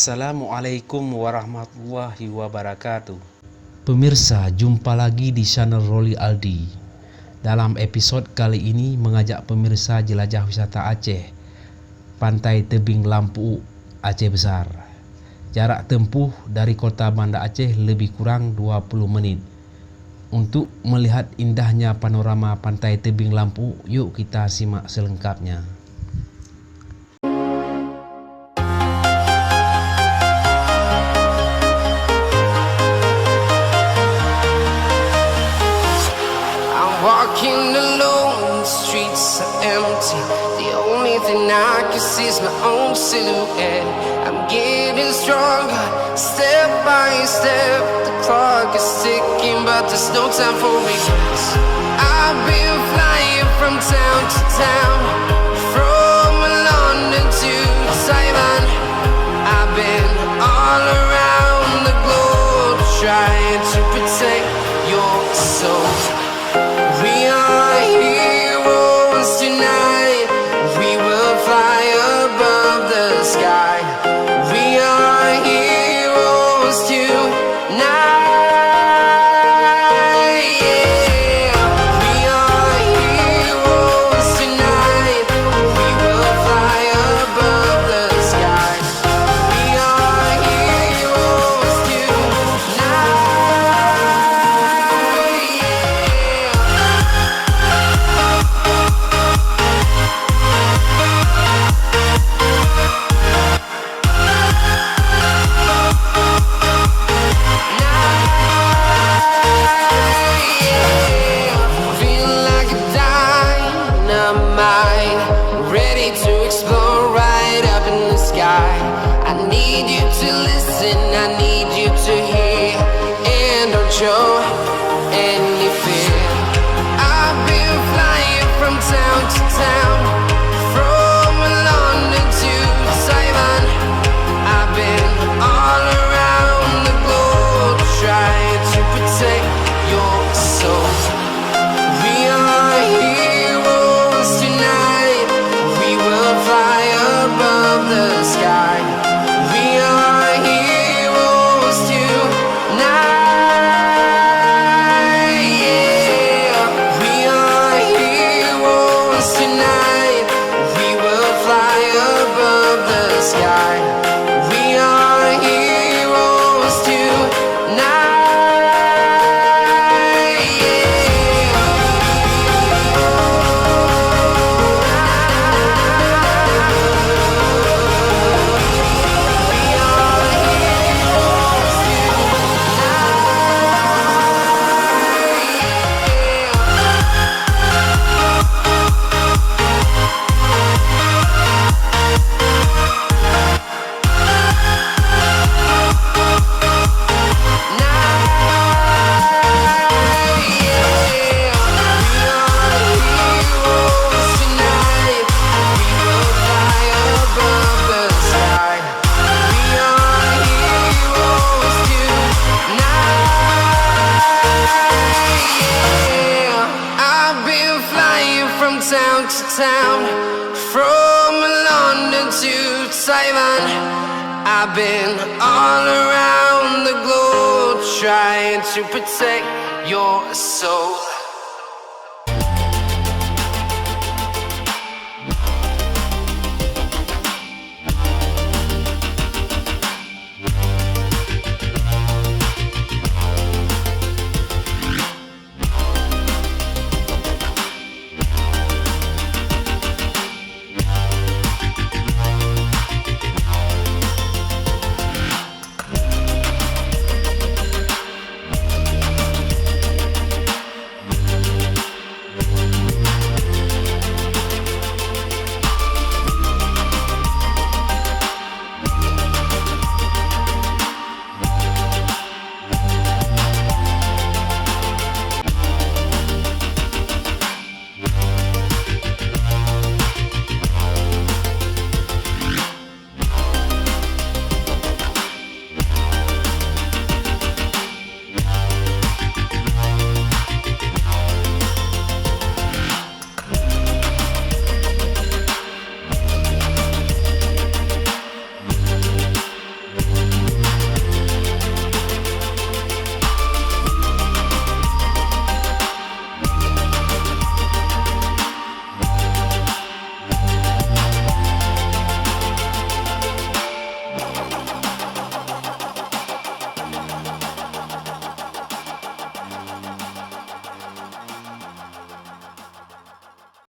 Assalamualaikum warahmatullahi wabarakatuh. Pemirsa, jumpa lagi di channel Roli Aldi. Dalam episode kali ini mengajak pemirsa jelajah wisata Aceh, Pantai Tebing Lampuuk, Aceh Besar. Jarak tempuh dari kota Banda Aceh lebih kurang 20 menit. Untuk melihat indahnya panorama Pantai Tebing Lampuuk, yuk kita simak selengkapnya. Walking alone, the streets are empty. The only thing I can see is my own silhouette. I'm getting stronger, step by step. The clock is ticking, but there's no time for regrets. I've been flying from town to town, from London to Taiwan. I've been all around the globe, trying to protect your soul. We are heroes tonight. We will fly above the sky. We are heroes tonight. Yeah. We are heroes tonight. We will fly above the sky. We are heroes tonight. I need you to hear and don't show any fear. I've been flying from town to town, from London to Taiwan. I've been all around the globe, trying to protect your soul. We are heroes tonight. We will fly above the sky. We are heroes tonight. Yeah. We are heroes tonight. We will fly above the sky. We are heroes tonight. Yeah. Town to town, from London to Taiwan. I've been all around the globe, trying to protect your soul.